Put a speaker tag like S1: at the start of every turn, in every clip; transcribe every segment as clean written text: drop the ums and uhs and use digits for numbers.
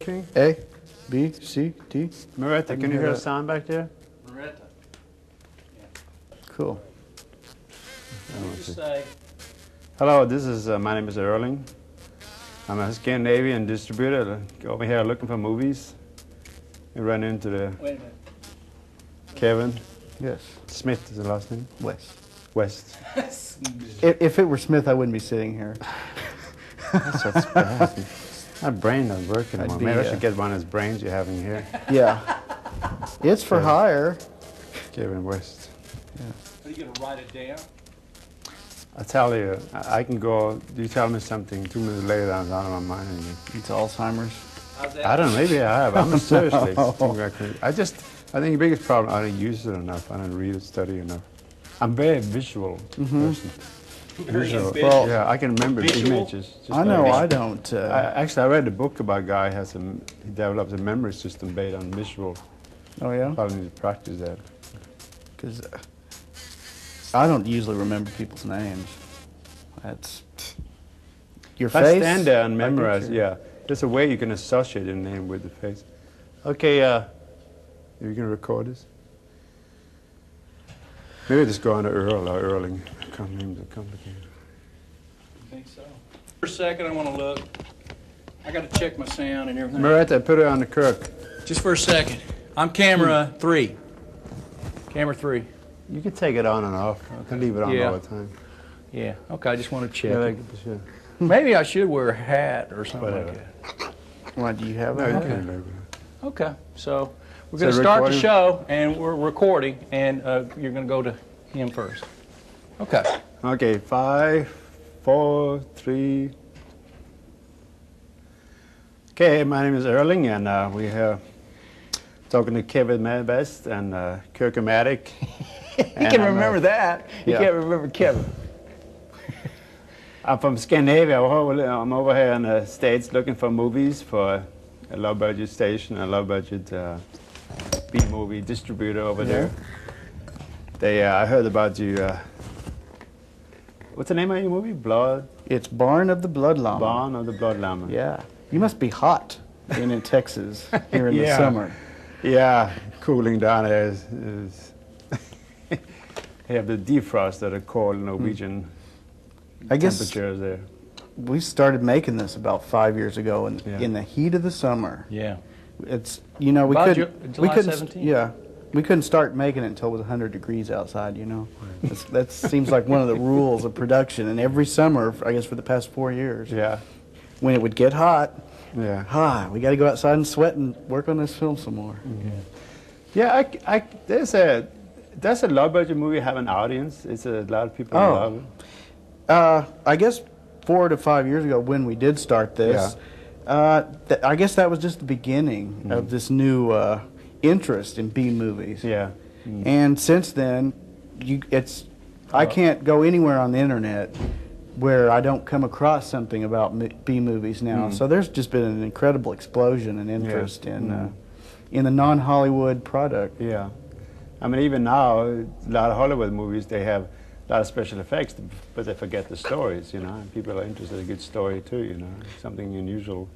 S1: A, B, C, D.
S2: Maretta, can you hear a sound back there?
S3: Maretta. Yeah.
S1: Cool.
S3: Just say.
S2: Hello, this is my name is Erling. I'm a Scandinavian distributor over here looking for movies. We run into the
S3: Wait a minute.
S2: Kevin
S1: Yes.
S2: Smith is the last name.
S1: West.
S2: West.
S1: If it were Smith, I wouldn't be sitting here.
S2: That's bad. My brain doesn't work anymore.
S1: I'd be,
S2: Maybe I should get one of those brains you're having here.
S1: Yeah. It's for hire.
S2: Kevin West.
S3: Are you going to write it down?
S2: I tell you, I can go. You tell me something 2 minutes later, I'm out of my mind.
S1: It's Alzheimer's.
S3: How's that?
S2: I don't know. Maybe I have. I'm seriously.
S1: No.
S2: I think the biggest problem, I don't use it enough. I don't read it, study enough. I'm very visual person. Visual.
S1: Well,
S2: Yeah, I can remember
S3: Visual?
S2: images. just
S1: I know
S2: like-
S1: I don't.
S2: Actually, I read a book about a guy he developed a memory system based on visual.
S1: Oh, yeah?
S2: Probably need to practice that.
S1: Because I don't usually remember people's names. That's your
S2: If I
S1: face.
S2: stand there and
S1: I get
S2: memorize,
S1: your-
S2: yeah. There's a way you can associate your name with the face. Okay, are you going to record this? Maybe just go on to Earl or Erling. Names are complicated.
S3: I think so. For a second, I want to look. I got to check my sound and everything.
S2: Maretta, put it on the Kirk.
S3: Just for a second. I'm camera 3. Camera 3.
S2: You can take it on and off. I can leave it on
S3: Yeah.
S2: all the time.
S3: Yeah. Okay. I just want to check.
S2: Yeah,
S3: it.
S2: sure.
S3: Maybe I should wear a hat or something
S2: Whatever.
S3: like that.
S1: Why, do you have
S2: No,
S1: it?
S2: you
S1: Okay.
S2: can leave it.
S3: Okay. So we're
S2: So
S3: going to start the
S2: recording?
S3: show, and we're recording, and you're going to go to him first. Okay.
S2: Okay, 5, 4, 3. Okay, my name is Erling, and we're here talking to Kevin West and Kirk Matic.
S3: He can remember that. He
S2: yeah.
S3: can't remember Kevin.
S2: I'm from Scandinavia. I'm over here in the States looking for movies for a low-budget station, a low-budget B-movie distributor over there. I heard about you. What's the name of your movie?
S1: It's Barn of the Blood Llama.
S2: Barn of the Blood Llama.
S1: Yeah. You must be hot in Texas here in the
S2: Yeah.
S1: summer.
S2: Yeah, cooling down there is they have the defrost that are cold Norwegian
S1: I guess
S2: temperatures there.
S1: we started making this about 5 years ago in the heat of the summer.
S3: Yeah.
S1: It's, you know, we
S3: About
S1: couldn't,
S3: July
S1: we couldn't,
S3: 17th?
S1: yeah, we couldn't start making it until it was 100 degrees outside, you know. That seems like one of the rules of production. And every summer, I guess for the past 4 years,
S2: Yeah,
S1: when it would get hot,
S2: yeah.
S1: we got to go outside and sweat and work on this film some more.
S2: Yeah, does a low-budget movie have an audience? It's a lot of people
S1: Oh.
S2: love it.
S1: I guess 4 to 5 years ago when we did start this, I guess that was just the beginning of this new interest in B movies.
S2: Yeah.
S1: And since then, I can't go anywhere on the internet where I don't come across something about B movies now. So there's just been an incredible explosion in interest in the non-Hollywood product.
S2: Yeah. I mean, even now, a lot of Hollywood movies, they have a lot of special effects, but they forget the stories, you know. And people are interested in a good story too, you know, something unusual,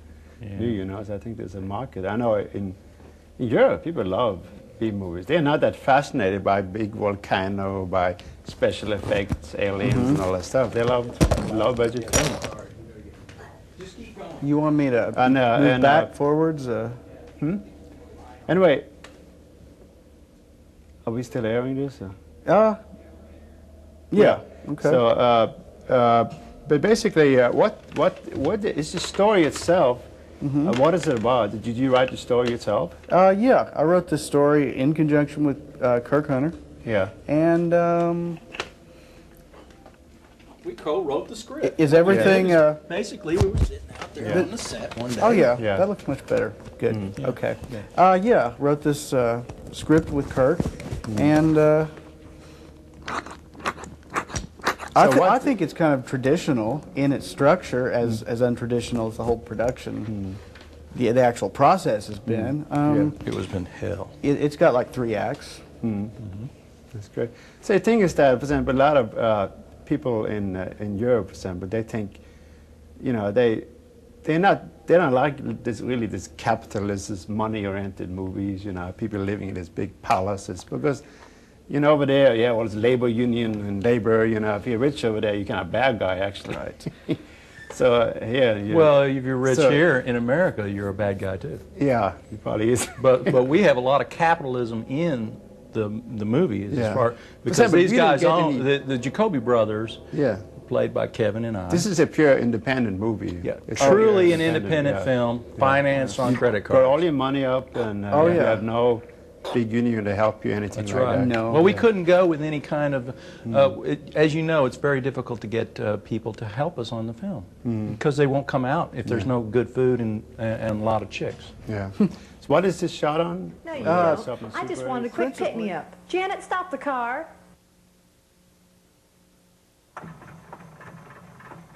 S2: new, you know. So I think there's a market. I know in Europe, people love B movies. They're not that fascinated by big volcano, by special effects, aliens, and all that stuff. They love low-budget films.
S3: Just keep going.
S1: You want me to
S2: And,
S1: move back, forwards?
S2: Anyway, are we still airing this? Or?
S1: Yeah. Okay.
S2: So, but basically, what is the story itself? What is it about? Did you write the story yourself?
S1: Yeah, I wrote this story in conjunction with Kirk Hunter,
S2: Yeah.
S1: and
S3: We co-wrote the script.
S1: is everything?
S3: Basically, we were sitting out there on the set one day.
S1: Oh yeah,
S2: Yeah.
S1: that looks much better. Good. Okay. Yeah, wrote this script with Kirk, and I think it's kind of traditional in its structure, as untraditional as the whole production. The actual process has been.
S3: It was been hell.
S1: It's got like 3 acts.
S2: That's great. So the thing is that, for example, a lot of people in Europe, for example, they think, you know, they don't like this really this capitalist, this money-oriented movies. You know, people living in these big palaces because. You know, over there, yeah, well, it's labor union and labor. You know, if you're rich over there, you're kind of a bad guy, actually.
S1: Right.
S2: So yeah.
S4: Well, if you're rich here in America, you're a bad guy too.
S2: Yeah, he probably is.
S4: But we have a lot of capitalism in the movies as far because
S2: example,
S4: these guys own
S2: any,
S4: the Jacoby brothers.
S2: Yeah.
S4: Played by Kevin and I.
S2: This is a pure independent movie.
S4: Yeah,
S2: it's
S4: truly an independent film, financed on credit cards.
S2: Put all your money up, and you have no big union to help you, anything
S4: That's
S2: like
S4: right.
S2: that.
S1: No.
S4: Well, we couldn't go with any kind of, as you know, it's very difficult to get people to help us on the film because they won't come out if there's no good food and a lot of chicks.
S2: Yeah. So what is this shot on?
S5: No, you don't. I just wanted a quick pick-me-up. Janet, stop the car.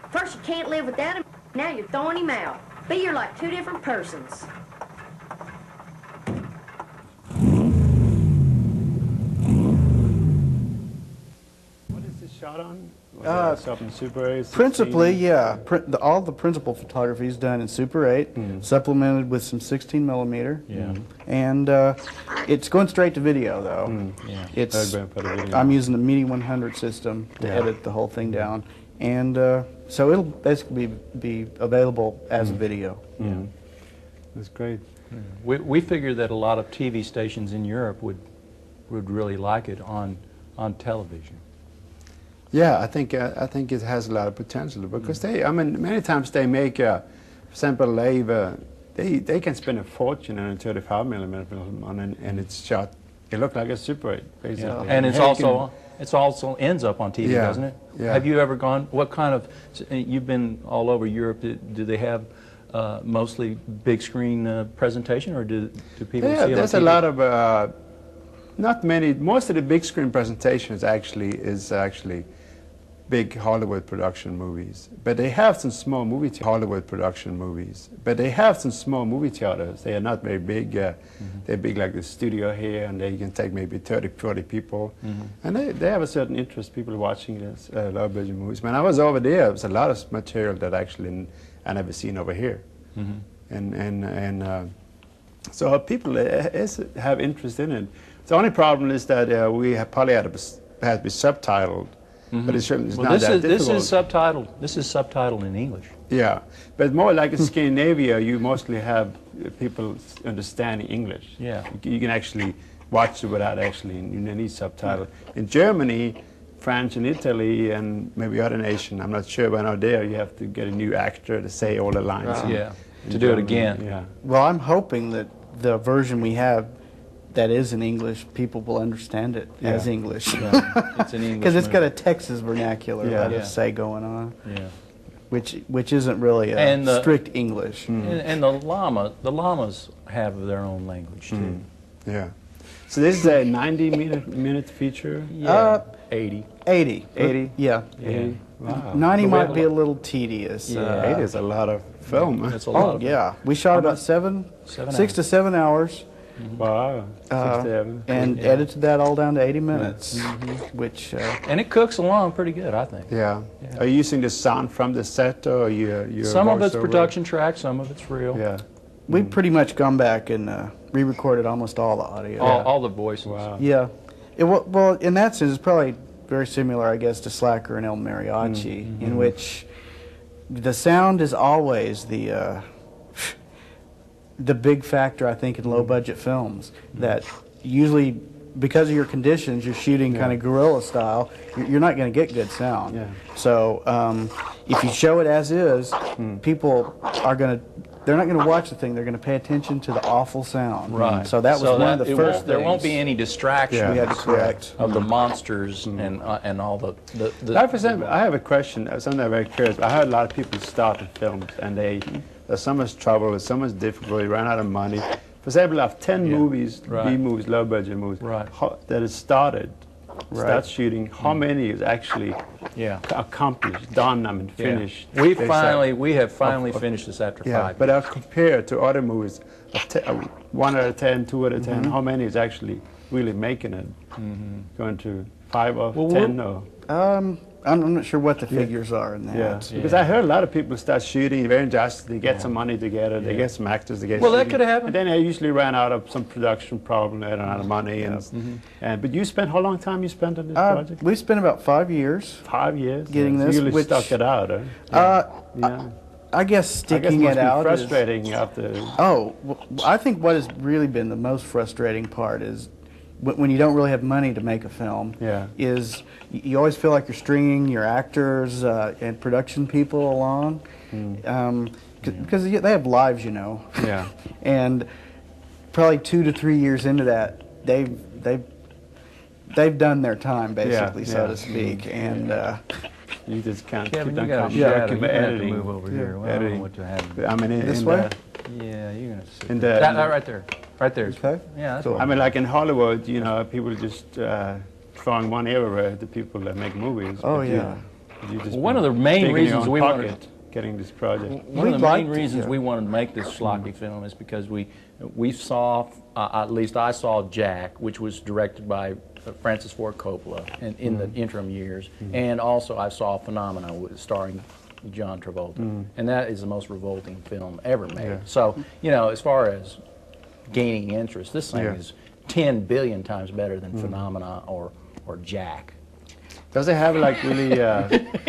S5: First you can't live without him, now you're throwing him out. But you're like two different persons.
S2: What is this shot on? Up in Super 8?
S1: Principally, yeah. All the principal photography is done in Super 8, supplemented with some 16 millimeter.
S4: Yeah.
S1: And it's going straight to video, though.
S4: Yeah.
S1: It's
S2: video.
S1: I'm using the MIDI 100 system to edit the whole thing down, and so it'll basically be available as a video.
S2: Yeah. That's great.
S4: We figured that a lot of TV stations in Europe would really like it on television.
S2: Yeah, I think it has a lot of potential because I mean, many times they make, for example, they can spend a fortune on a 35 millimeter film and it's shot. It looks like a Super 8, basically.
S4: Yeah. And it's also ends up on TV, doesn't it?
S2: Yeah.
S4: Have you ever gone? What kind of? You've been all over Europe. Do they have mostly big screen presentation, or do people see it on
S2: there's
S4: TV?
S2: a lot of not many. Most of the big screen presentations is actually big Hollywood production movies, but they have some small movie Hollywood production movies, but they have some small movie theaters. They are not very big. They're big like the studio here, and they can take maybe 30, 40 people, and they have a certain interest. People watching this low-budget movies. When I was over there was a lot of material that actually I never seen over here, and so people have interest in it. The only problem is that we have probably had to be subtitled. But it's not that difficult.
S4: This is subtitled. This is subtitled in English.
S2: Yeah, but more like in Scandinavia, you mostly have people understanding English.
S4: Yeah,
S2: you can actually watch it without actually need subtitle. In Germany, France, and Italy, and maybe other nation, I'm not sure, but out there you have to get a new actor to say all the lines.
S4: Yeah, to do it again.
S2: Yeah.
S1: Well, I'm hoping that the version we have that is in English, people will understand it as English.
S4: Yeah. It's an English
S1: because it's got a Texas vernacular, let
S4: Yeah.
S1: us say, going on,
S4: Yeah.
S1: which isn't really a strict English.
S4: And the llamas have their own language too.
S2: Yeah. So this is a 90-minute feature?
S4: Yeah. 80.
S1: 80. Yeah.
S2: 80. Wow.
S1: 90 might be a little tedious.
S2: 80 is a lot of film.
S4: That's a lot.
S1: Oh, yeah. We shot about 6 to 7 hours.
S2: Wow. 6 to 7.
S1: And edited that all down to 80 minutes, which...
S4: and it cooks along pretty good, I think.
S2: Yeah. Are you using the sound from the set, or you
S4: some of it's production track, some of it's real.
S2: Yeah.
S1: We've pretty much gone back and re-recorded almost all the audio.
S4: All the voices.
S2: Wow.
S1: Yeah. Well, in that sense, it's probably very similar, I guess, to Slacker and El Mariachi, in which the sound is always the big factor, I think, in low-budget films. That usually, because of your conditions, you're shooting kind of guerrilla style, you're not going to get good sound.
S2: Yeah.
S1: So if you show it as is, people are going to... They're not going to watch the thing. They're going to pay attention to the awful sound.
S4: Right.
S1: So that was one of the first
S4: There won't
S1: things
S4: be any distraction
S1: we had to correct.
S4: of the monsters and all the
S2: Like, for example, I have a question, something I'm very curious. I heard a lot of people started films, and there's so much trouble, so much difficulty, ran out of money. For example, of 10 movies, B-movies, low-budget movies, that is started, start shooting, how many is actually accomplished, done, I mean, finished?
S4: We have finally finished this after 5 years.
S2: But compared to other movies, 1 out of 10, 2 out of 10, how many is actually really making it? Going to 5 or 10? Or?
S1: I'm not sure what the figures are in that.
S2: Yeah, because I heard a lot of people start shooting very just. They get some money together, they get some actors, they get.
S4: Well, that
S2: shooting,
S4: could happen.
S2: And then they usually ran out of some production problem, they ran out of money, and but you spent how long time you spent on this project?
S1: We spent about 5 years.
S2: 5 years.
S1: Getting
S2: So
S1: this,
S2: you really
S1: which-
S2: stuck it out. Yeah.
S1: I guess sticking
S2: it must
S1: it out
S2: be
S1: is-
S2: frustrating after.
S1: Oh, well, I think what has really been the most frustrating part is when you don't really have money to make a film.
S2: Yeah.
S1: Is you always feel like you're stringing your actors and production people along, because they have lives, you know.
S2: Yeah.
S1: And probably 2 to 3 years into that, they've done their time basically, so to speak, and.
S2: You just can't
S4: Kevin,
S2: keep
S4: you got
S2: on
S4: a shadow.
S2: keep
S4: You're gonna have to
S2: editing.
S4: move over here. Well, I don't know what to have.
S2: I mean,
S1: This way?
S4: Yeah, you're gonna sit
S2: In
S4: there.
S2: the-
S4: That right there. Right there.
S1: Okay.
S4: Yeah, that's
S1: Cool.
S2: I mean, like in Hollywood, you know, people just throwing money everywhere at the people that make movies.
S1: Oh,
S2: but
S1: yeah.
S2: You just
S4: Well, one of the main
S2: digging your
S4: reasons
S2: own
S4: we wanted-
S2: pocket getting this project.
S4: One of
S1: We'd
S4: the
S1: like
S4: main
S1: to,
S4: reasons
S1: yeah.
S4: we wanted to make this schlocky film is because we saw, at least I saw Jack, which was directed by Francis Ford Coppola in the interim years, and also I saw Phenomena starring John Travolta, and that is the most revolting film ever made.
S2: Yeah.
S4: So, you know, as far as gaining interest, this thing
S2: Yeah.
S4: is 10 billion times better than Phenomena or Jack.
S2: Does it have like really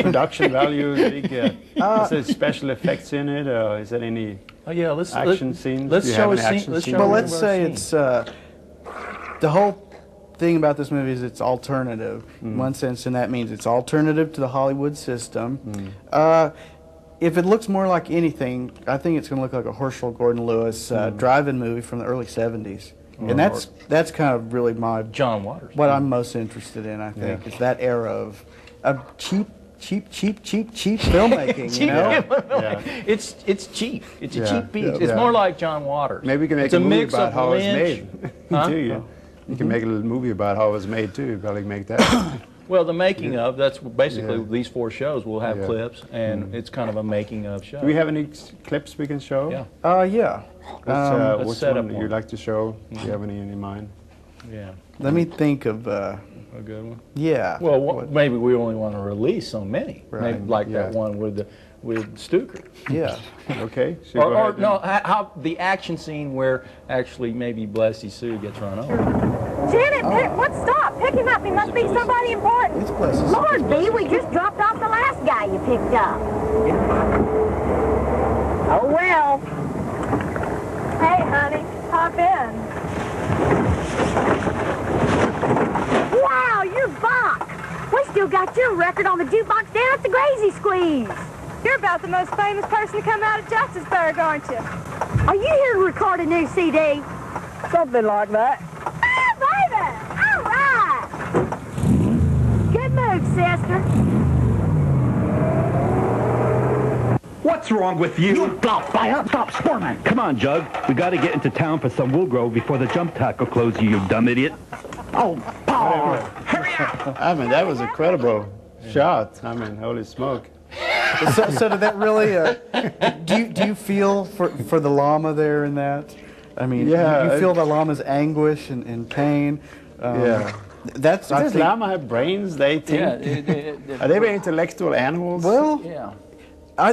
S2: production value? Big, is there special effects in it, or is there any
S4: Oh yeah, let's
S2: action scenes?
S4: Let's
S2: Do you
S4: show
S2: have
S4: a
S2: any
S4: scene.
S2: action
S4: Let's
S2: scenes?
S4: show
S1: Well,
S4: one
S1: let's
S4: of our
S1: say
S4: scenes.
S1: it's the whole thing about this movie is it's alternative in one sense, and that means it's alternative to the Hollywood system. If it looks more like anything, I think it's going to look like a Herschel Gordon Lewis drive-in movie from the early '70s, and that's kind of really
S4: John Waters.
S1: what I'm most interested in. I think is that era of cheap filmmaking. You know,
S2: Yeah.
S4: It's cheap. It's a
S2: Yeah.
S4: cheap piece.
S2: Yeah.
S4: It's
S2: Yeah.
S4: more like John Waters.
S2: Maybe we can make
S4: It's
S2: a movie
S4: mix
S2: about
S4: of
S2: how it's
S4: Lynch.
S2: made.
S4: Huh?
S2: Do you? You can make a little movie about how it was made too. You probably make that.
S4: Well, the making of, that's basically these 4 shows will have
S2: Yeah.
S4: clips, and it's kind of a making of show.
S2: Do we have any clips we can show?
S4: Yeah.
S1: yeah.
S2: What's,
S4: Let's
S2: which
S4: set
S2: one
S4: up
S2: do you
S4: one.
S2: like to show? Do you have any in mind?
S4: Yeah.
S1: Let me think of.
S4: A good one.
S1: Yeah.
S4: Well, maybe we only want to release so many.
S1: Right.
S4: Maybe like that
S2: Yeah.
S4: one with Stuker.
S1: Yeah.
S2: Okay. So
S4: Or,
S2: go
S4: or
S2: ahead
S4: no, how the action scene where actually maybe Blessy Sue gets run over.
S5: Janet, what? Stop. Pick him up. He must be somebody important.
S1: It's Blessy Sue.
S5: Lord, B, we just dropped off the last guy you picked up. Oh, well. Hey, honey, hop in. Wow, you're Bach. We still got your record on the jukebox down at the Grazy Squeeze.
S6: You're about the most famous person to come out of Justiceburg, aren't you?
S5: Are you here to record a new CD?
S6: Something like that.
S5: Ah, baby! All right! Good move, sister.
S7: What's wrong with you?
S8: Stop squirming. Come on, Jug. We got to get into town for some Woolgrove before the jump tackle closes, you dumb idiot.
S7: Oh, Paul.
S2: I mean, that was a credible shot. I mean, holy smoke.
S1: So did that really? Do you feel for the llama there in that? I mean,
S2: Yeah,
S1: you feel the llama's anguish and pain.
S2: Yeah.
S1: That's. I
S2: Does
S1: think.
S2: llama have brains? They think.
S4: Yeah.
S2: Are they very intellectual animals?
S1: Well,
S4: Yeah.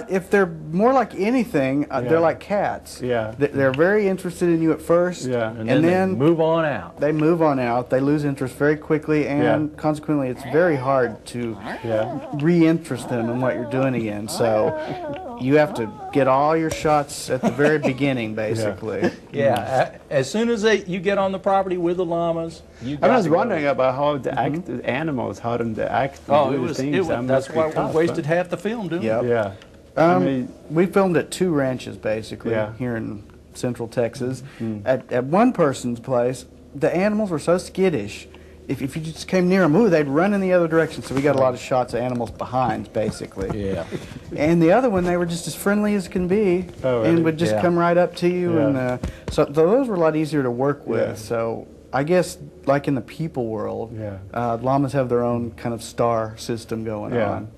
S1: if they're more like anything, they're like cats.
S2: Yeah.
S1: They're very interested in you at first.
S2: Yeah.
S4: And then they move on out.
S1: They move on out. They lose interest very quickly, and
S2: Yeah.
S1: consequently, it's very hard to
S2: Yeah.
S1: re-interest them in what you're doing again. So you have to get all your shots at the very beginning, basically.
S4: Yeah. As soon as you get on the property with the llamas, you.
S2: I
S4: got
S2: was
S4: to go.
S2: wondering about how the animals, how them to act. And
S4: Oh,
S2: do
S4: it
S2: the
S4: was.
S2: things. That
S4: That's
S2: must be
S4: why
S2: tough,
S4: we wasted half the film doing
S1: Yep.
S4: it.
S2: Yeah. I mean,
S1: We filmed at 2 ranches, basically,
S2: Yeah.
S1: here in central Texas. At one person's place, the animals were so skittish. If you just came near them, they'd run in the other direction. So we got a lot of shots of animals behind, basically.
S4: Yeah.
S1: And the other one, they were just as friendly as can be,
S2: Oh, really?
S1: and would just
S4: Yeah.
S1: come right up to you.
S2: Yeah.
S1: And so those were a lot easier to work with.
S2: Yeah.
S1: So I guess, like in the people world, llamas have their own kind of star system going on.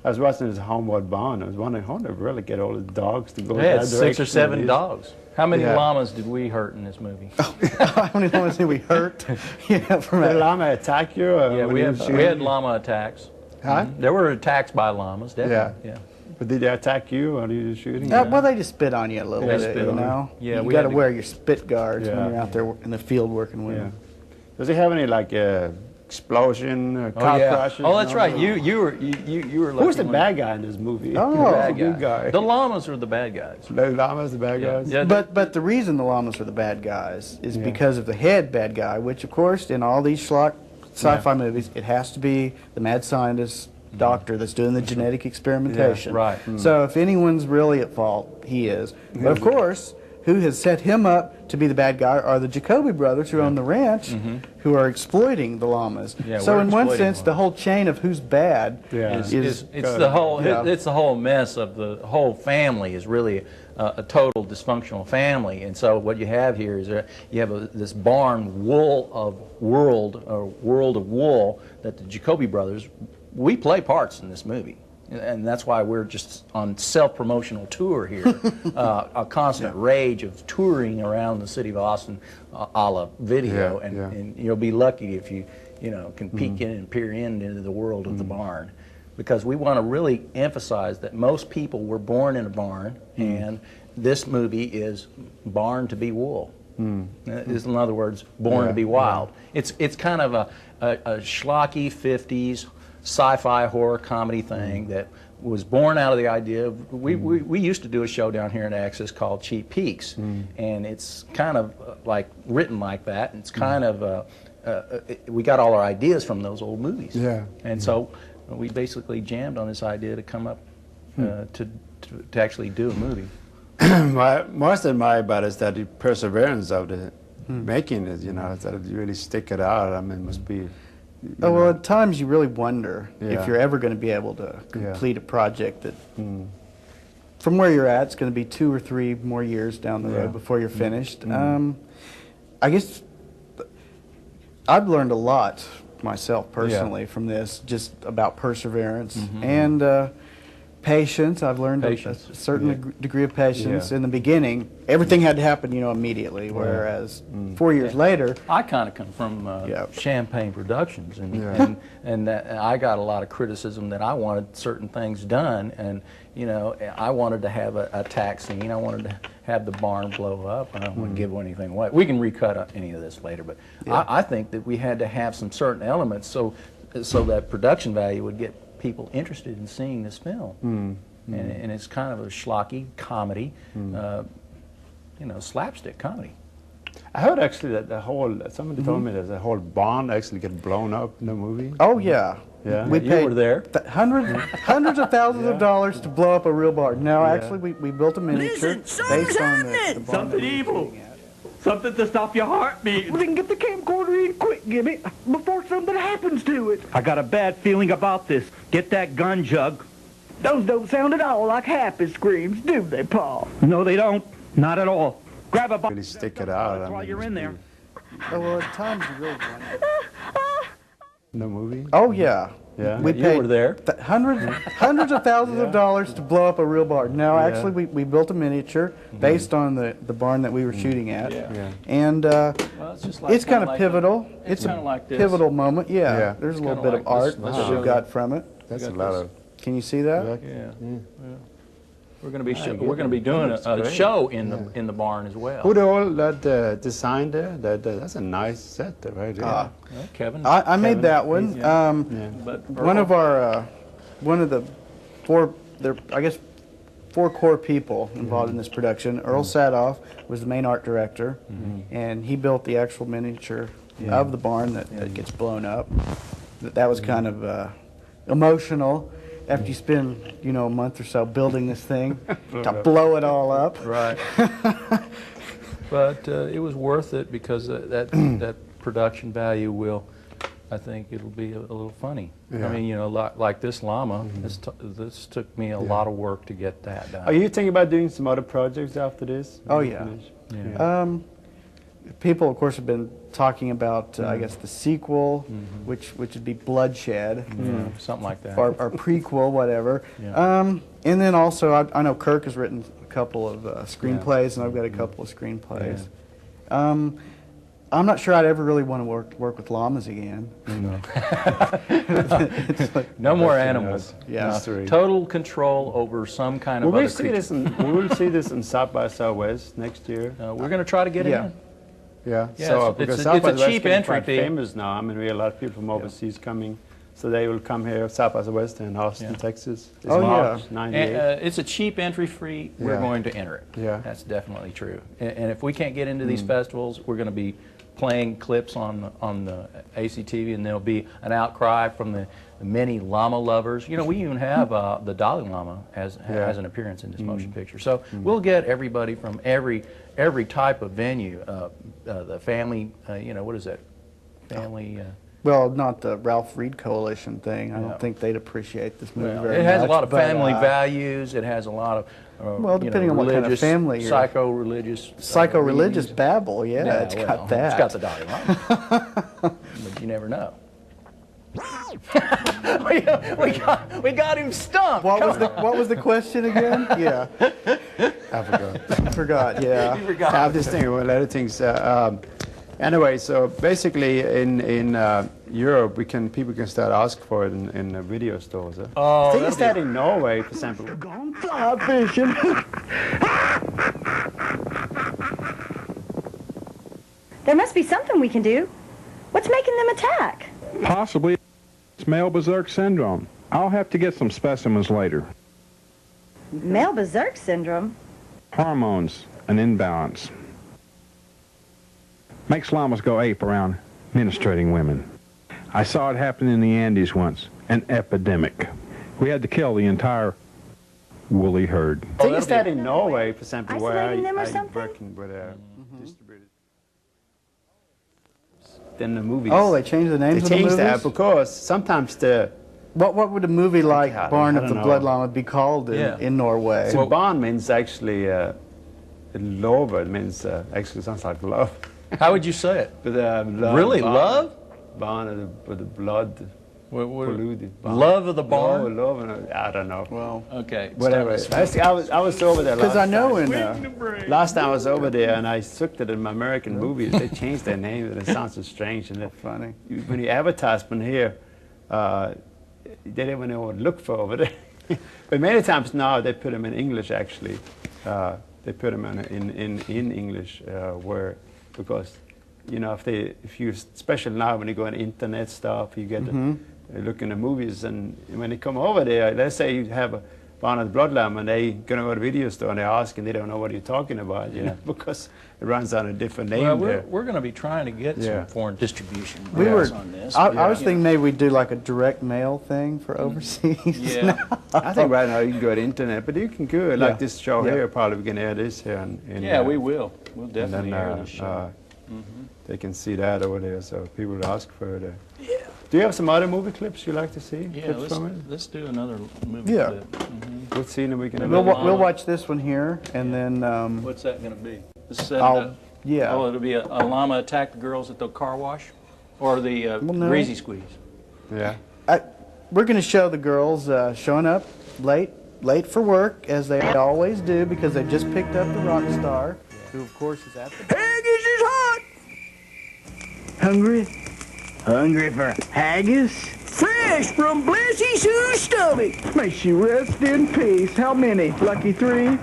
S2: I was watching this Homeward Bound. I was wondering how they really get all the dogs to go
S4: They had
S2: that
S4: 6 or
S2: direction.
S4: 7 dogs. How many
S2: Yeah.
S4: llamas did we hurt in this movie?
S1: How many llamas did we hurt? Yeah, from
S2: Did a llama attack you? Or
S4: Yeah,
S2: when
S4: we
S2: you
S4: had
S2: shoot?
S4: we had llama attacks.
S2: Huh?
S4: There were attacks by llamas, definitely.
S2: Yeah. But did they attack you or are you shooting?
S1: Well, they just spit on you a little
S4: They
S1: bit,
S4: spit
S1: you
S4: on you.
S1: know?
S4: Yeah,
S1: you
S4: we
S1: got
S4: had
S1: to
S4: to-
S1: wear your spit guards
S2: Yeah.
S1: when you're out there in the field working with
S2: Yeah.
S1: them.
S2: Does it have any like explosion,
S4: Oh
S2: car
S4: yeah.
S2: crashes?
S4: Oh, that's
S2: No?
S4: right. You were.
S2: Who's the
S4: lucky one.
S2: bad guy in this movie?
S1: Oh.
S2: Who's the
S4: Bad
S2: good guy?
S4: The llamas are the bad guys.
S2: The llamas, the bad
S4: Yeah.
S2: guys.
S4: Yeah.
S1: But the reason the llamas are the bad guys is because of the head bad guy, which of course in all these schlock sci-fi movies, it has to be the mad scientist doctor that's doing the genetic experimentation.
S4: right.
S1: So if anyone's really at fault, he is. But of course, who has set him up to be the bad guy are the Jacoby brothers who own the ranch, who are exploiting the llamas.
S4: Yeah,
S1: so
S4: we're
S1: in one
S4: exploiting
S1: sense,
S4: the
S1: the whole chain of who's bad
S2: Yeah.
S1: is
S4: It's the whole.
S1: Yeah.
S4: It's the whole mess of the whole family is really a total dysfunctional family, and so what you have here is you have this barn world of wool that the Jacoby brothers. We play parts in this movie, and that's why we're just on self-promotional tour here, a constant rage of touring around the city of Austin, a la video, and you'll be lucky if you can peek in and peer into the world of the barn. Because we want to really emphasize that most people were born in a barn, and this movie is born to be wool. Is, in other words, born to be wild. It's kind of a schlocky 50s sci-fi horror comedy thing that was born out of the idea of, we used to do a show down here in Axis called Cheap Peaks, and it's kind of like written like that, and it's kind of we got all our ideas from those old movies.
S2: Yeah.
S4: And so we basically jammed on this idea to come up to actually do a movie.
S2: Most admire about it is that the perseverance of the making it, that you really stick it out. I mean, it must be.
S1: Oh, well, at times you really wonder
S2: Yeah.
S1: if you're ever going to be able to complete a project that,
S2: Mm.
S1: from where you're at, it's going to be 2 or 3 more years down the road before you're finished. I guess I've learned a lot myself personally from this, just about perseverance and patience. I've learned a certain degree of patience.
S2: Yeah.
S1: In the beginning, everything had to happen, immediately, whereas 4 years later,
S4: I kind of come from Champagne Productions, and I got a lot of criticism that I wanted certain things done, and I wanted to have a attack scene. I wanted to have the barn blow up. I don't want to give anything away. We can recut any of this later, but I think that we had to have some certain elements so that production value would get people interested in seeing this film. And it's kind of a schlocky comedy, slapstick comedy.
S2: I heard actually that somebody told me that the whole barn actually get blown up in the movie.
S1: oh yeah.
S2: Yeah.
S1: We
S4: You
S1: paid
S4: were there.
S1: hundreds of thousands of dollars to blow up a real barn. No, actually, we built a miniature based on the barn
S8: Something
S1: that we were
S8: evil.
S1: shooting at.
S8: Something to stop your heartbeat.
S7: Then get the camcorder in quick, Gibby, before something happens to it.
S8: I got a bad feeling about this. Get that gun, Jug.
S7: Those don't sound at all like happy screams, do they, Paul?
S8: No, they don't. Not at all. Grab a box.
S2: Really stick it out.
S8: While you're in there.
S1: Oh, well, at times you really wonder.
S2: No movie.
S1: Oh yeah.
S2: Yeah.
S1: We
S4: You
S1: paid
S4: were there.
S1: hundreds of thousands of dollars to blow up a real barn. No, actually, we built a miniature based on the barn that we were shooting at.
S2: Yeah.
S1: And
S4: Well, it's just like
S1: it's kind of pivotal.
S4: It's
S1: It's
S4: kinda
S1: a
S4: like this.
S1: pivotal moment. Yeah.
S2: Yeah.
S1: There's a
S4: It's
S1: little
S4: kinda
S1: bit of
S4: like this.
S1: art
S4: Let's
S1: that
S4: show
S1: we got from it.
S2: That's a
S4: got
S2: lot
S4: this.
S2: of.
S1: Can you see that?
S4: Yeah. We're going to be doing a show in the barn as well.
S2: Who did all that design there? That's a nice set there, right there.
S4: Well, Kevin.
S1: I made
S2: Kevin,
S1: that one.
S4: But
S1: One of our, one of the four core people involved in this production. Earl Sadoff was the main art director, and he built the actual miniature of the barn that gets blown up. That was kind of emotional. After you spend, a month or so building this thing, to blow it all up.
S4: Right. But it was worth it because that production value will, I think it'll be a little funny.
S2: Yeah.
S4: I mean, like this llama, this took me a lot of work to get that done.
S2: Are you thinking about doing some other projects after this?
S1: Oh, yeah.
S4: Yeah.
S1: People, of course, have been talking about, I guess, the sequel, which would be Bloodshed,
S4: Something like that.
S1: or prequel, whatever.
S4: Yeah.
S1: And then also, I know Kirk has written a couple of screenplays, and I've got a couple of screenplays. I'm not sure I'd ever really want to work with llamas again.
S2: No.
S1: It's like,
S4: No more animals.
S1: Yeah.
S2: Mystery.
S4: Total control over some kind of
S2: Will we
S4: other
S2: see
S4: creature.
S2: this? We'll see this in South by Southwest next year.
S4: We're going to try to get it
S1: Yeah.
S4: in.
S2: Yeah.
S4: Yeah,
S2: So
S4: it's
S2: because
S4: a-
S2: South
S4: it's
S2: by
S4: a
S2: Southwest
S4: cheap
S2: getting
S4: entry
S2: quite
S4: fee.
S2: famous now. I mean, we have a lot of people from overseas coming, so they will come here. South by Southwest in Austin,
S4: Yeah.
S2: Texas. It's
S1: Oh,
S2: March
S1: yeah.
S2: '98.
S4: And, it's a cheap entry fee. We're
S2: Yeah.
S4: going to enter it.
S2: Yeah.
S4: That's definitely true. And if we can't get into these festivals, we're going to be playing clips on the ACTV, and there'll be an outcry from the many llama lovers. You know, we even have the Dalai Lama has an appearance in this motion picture. So we'll get everybody from every type of venue. The family, you know, what is that? Family.
S1: Well, not the Ralph Reed Coalition thing. I
S4: Yeah.
S1: don't think they'd appreciate this movie
S4: Well,
S1: very
S4: it has
S1: much,
S4: a lot of
S1: but,
S4: family values. It has a lot of
S1: Well, depending on what kind of
S4: religious,
S1: family you're-
S4: psycho-religious,
S1: Psycho-religious
S4: meanings.
S1: babble, yeah, it's
S4: well,
S1: got that.
S4: It's got the Dalai Lama, but you never know. we got him stumped.
S1: What was the question again? Yeah,
S2: I forgot.
S1: I forgot. Yeah,
S4: You forgot.
S2: I'm just thinking about a lot of things. Anyway, so basically in Europe, people can start asking for it in video stores. Huh?
S4: Oh,
S2: I think
S4: that'd
S2: it's that in Norway, for example.
S7: Gone fly fishing.
S6: There must be something we can do. What's making them attack?
S9: Possibly it's male berserk syndrome. I'll have to get some specimens later.
S6: Male berserk syndrome?
S9: Hormones, an imbalance. Makes llamas go ape around menstruating women. I saw it happen in the Andes once, an epidemic. We had to kill the entire woolly herd.
S2: I think it's that in Norway, for example, where
S6: Isolating them or
S2: I'm
S6: something?
S2: working with distributors. Then the movies.
S1: Oh, they changed the names
S2: They
S1: of the
S2: changed that
S1: movies?
S2: because sometimes
S1: What would a movie like
S2: God,
S1: Barn
S2: I
S1: of the
S2: don't
S1: Blood
S2: know.
S1: Llama be called
S4: Yeah.
S1: in Norway?
S2: so barn means actually love. It means actually sounds like love.
S4: How would you say it?
S2: But love,
S4: Really,
S2: barn,
S4: love?
S2: Barn of the blood. Polluted.
S4: Love of the barn?
S2: Love, I don't know.
S1: Well,
S4: Okay.
S2: Whatever. I was over there
S1: because
S2: last
S1: I know
S2: time.
S1: in
S2: Last time I was over there and I looked at it in my American movies, they changed their name and it sounds so strange. And
S1: funny.
S2: when you advertise from here, they don't even know what to look for over there. But many times now they put them in English actually. They put them in English because you know if you especially now when you go on internet stuff you get look in the movies and when they come over there, let's say you have a Barn of the Blood Lamb and they gonna go to the video store and they ask and they don't know what you're talking about, you know, because it runs on a different name
S4: Well,
S2: there.
S4: we're going to be trying to get
S2: Yeah.
S4: some foreign distribution
S1: we were.
S4: rights on this.
S1: I was thinking maybe we'd do like a direct mail thing for overseas.
S4: Yeah.
S2: I think right now you can go to internet, but you can go like
S1: Yeah.
S2: this show
S1: Yeah.
S2: here. Probably we can air this here.
S4: Yeah, we will. We'll
S2: And
S4: definitely
S2: then
S4: air this show.
S2: they can see that over there, so people will ask for it. Yeah. Do you have some other movie clips you like to see?
S4: Yeah,
S2: Clips from it?
S4: let's do another movie
S1: Yeah.
S4: clip.
S2: What scene are we going to
S1: We'll watch this one here, and then
S4: What's that going to be? This is set
S1: I'll-
S4: up.
S1: yeah.
S4: Oh, it'll be a llama attack the girls at the car wash? Or the
S1: no.
S4: greasy squeeze?
S2: Yeah.
S1: we're going to show the girls showing up late for work as they always do because they just picked up the rock star, who of course is at the.
S7: Haggis is hot. Hungry? Hungry for haggis? Fresh from Blissy Sue's stomach. May she rest in peace. How many? Lucky 3?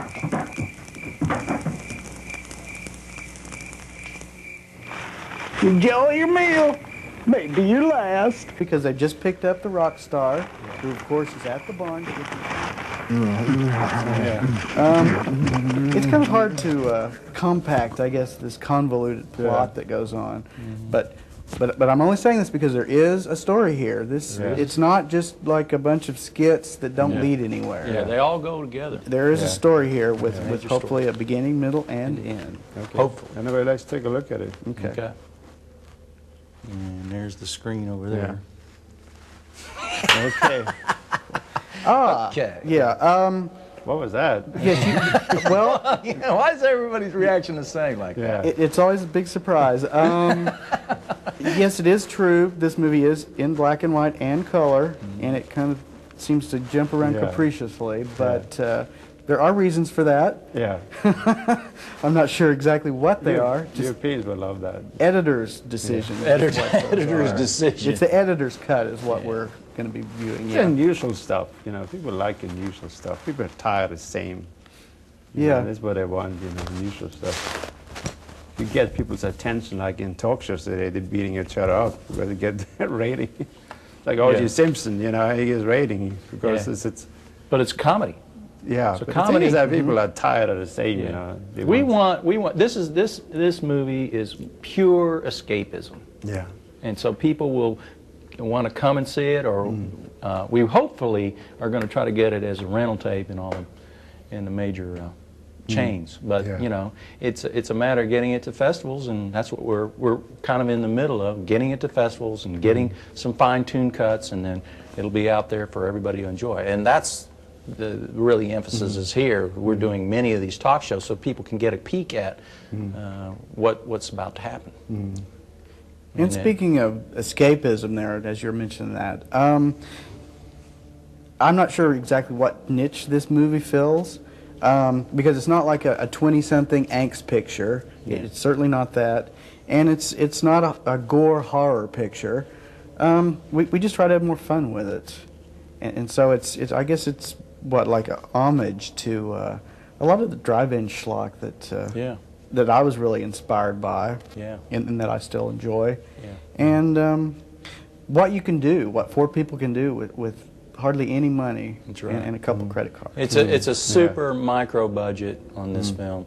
S7: Enjoy your meal. Maybe your last.
S1: Because they just picked up the rock star, who of course is at the barn. It's kind of hard to compact, I guess, this convoluted plot that goes on. But I'm only saying this because there is a story here. It's not just like a bunch of skits that don't lead anywhere.
S4: Yeah, they all go together.
S1: There is a story here with hopefully a beginning, middle, and end.
S2: Okay.
S4: Hopefully.
S2: Anyway, let's take a look at it.
S1: Okay.
S4: And there's the screen over there.
S2: Okay.
S4: Okay.
S1: Yeah.
S2: What was that?
S1: Well,
S4: Why is everybody's reaction the same like that?
S2: Yeah.
S1: it's always a big surprise. Yes, it is true. This movie is in black and white and color, and it kind of seems to jump around
S2: Yeah.
S1: capriciously. But there are reasons for that.
S2: Yeah.
S1: I'm not sure exactly what they are. Just
S2: Europeans will love that.
S1: editor's decision.
S2: Yeah.
S4: Editor's decision.
S1: It's the editor's cut is what we're going to be viewing.
S2: It's
S1: Yeah.
S2: unusual stuff, you know. People like unusual stuff. People are tired of the same. You
S1: Yeah.
S2: know, that's what they want, you know, unusual stuff. You get people's attention, like in talk shows today, they're beating each other up because they get that rating. Like O.J. Simpson, you know, he gets rating because it's.
S4: But it's comedy.
S2: Yeah,
S4: So
S2: but
S4: comedy.
S2: the thing is that people are tired of the same, you know. They
S4: We want. This movie is pure escapism.
S2: Yeah.
S4: And so people will want to come and see it, or we hopefully are going to try to get it as a rental tape in all in the major chains. But you know, it's a matter of getting it to festivals, and that's what we're kind of in the middle of, getting it to festivals and getting some fine-tuned cuts, and then it'll be out there for everybody to enjoy. And that's the really emphasis is here. We're doing many of these talk shows so people can get a peek at what's about to happen.
S1: And speaking of escapism there, as you're mentioning that, I'm not sure exactly what niche this movie fills, because it's not like a 20-something angst picture.
S4: Yeah.
S1: It's certainly not that. And it's not a gore horror picture. We just try to have more fun with it. And so it's I guess it's like a homage to a lot of the drive-in schlock that I was really inspired by, and that I still enjoy. And what you can do, what 4 people can do with hardly any money and a couple credit cards.
S4: It's a super micro budget on this film,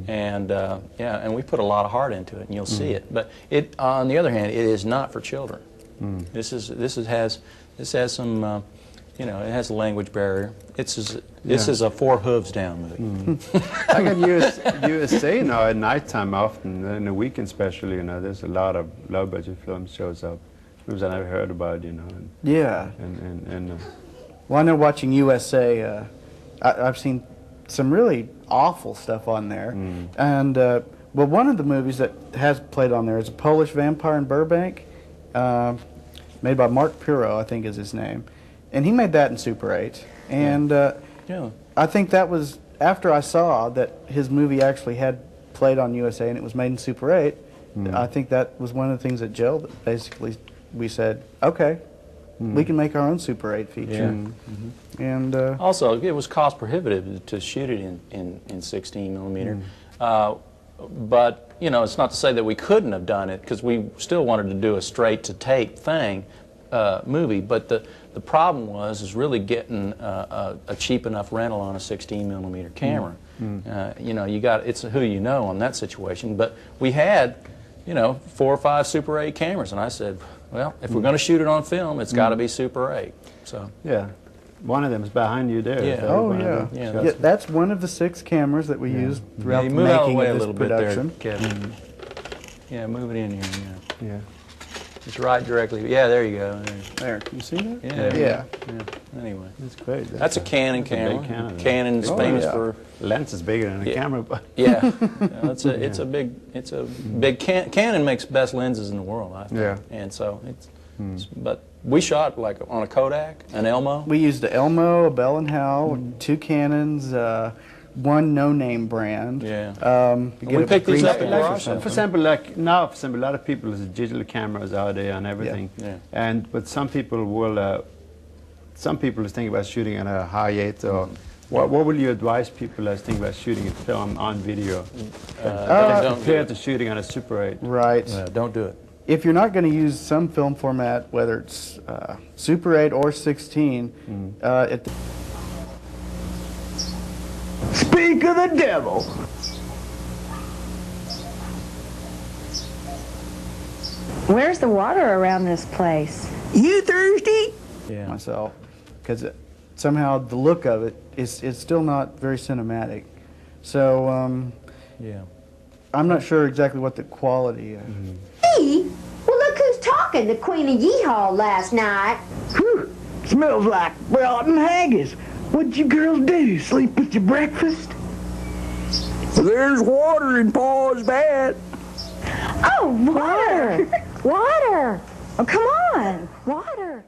S4: and and we put a lot of heart into it, and you'll see it. But on the other hand, it is not for children. This has some. You know, it has a language barrier. This is a 4 hooves down movie.
S2: Like in USA now at nighttime often, in the weekend especially, you know, there's a lot of low-budget films shows up. Films I never heard about, you know.
S1: Well, I know watching USA, I've seen some really awful stuff on there. And, well, one of the movies that has played on there is a Polish vampire in Burbank, made by Mark Puro, I think is his name. And he made that in Super 8. And I think that was after I saw that his movie actually had played on USA and it was made in Super 8. I think that was one of the things that gelled. Basically, we said, okay, we can make our own Super 8 feature. And
S4: also, it was cost prohibitive to shoot it in 16 millimeter. But you know, it's not to say that we couldn't have done it, because we still wanted to do a straight to tape thing. Movie, but the problem is really getting a cheap enough rental on a 16 millimeter camera. You know, it's who you know on that situation. But we had, you know, 4 or 5 Super 8 cameras, and I said, well, if we're going to shoot it on film, it's got to be Super 8. So
S2: one of them is behind you there.
S4: Yeah.
S2: So
S1: yeah, that's one of the 6 cameras that we used throughout the
S4: move out of the
S1: making
S4: way
S1: of
S4: a
S1: this
S4: little
S1: production.
S4: bit there, Kevin. Yeah, move it in here.
S2: Yeah.
S4: It's right directly. Yeah, there you go.
S1: There, you see that?
S4: Yeah. Anyway,
S2: that's great.
S4: That's a Canon camera.
S2: Big Canon.
S4: Canon's famous for
S2: lens is bigger than a camera, but
S4: it's a big Canon makes best lenses in the world, I think. And so but we shot like on a Kodak, an Elmo.
S1: We used a Elmo, a Bell and Howell, 2 Canons, 1 no-name brand.
S4: We picked these up in garage.
S2: For example, like now, a lot of people have digital cameras out there and everything. But some people will. Some people is thinking about shooting on a Hi8 or. What will you advise people as think about shooting a film on video compared to shooting on a Super 8?
S1: Right.
S4: Don't do it.
S1: If you're not going to use some film format, whether it's Super 8 or 16,
S7: Speak of the devil.
S6: Where's the water around this place?
S7: You thirsty?
S1: myself, because somehow the look of it is still not very cinematic. So I'm not sure exactly what the quality is.
S5: Me? Well, look who's talking, the Queen of Yeehaw last night.
S7: Whew, smells like rotten haggis. What'd you girls do, sleep with your breakfast? There's water in Pa's bed.
S6: Oh, water! Water! Oh, come on, water!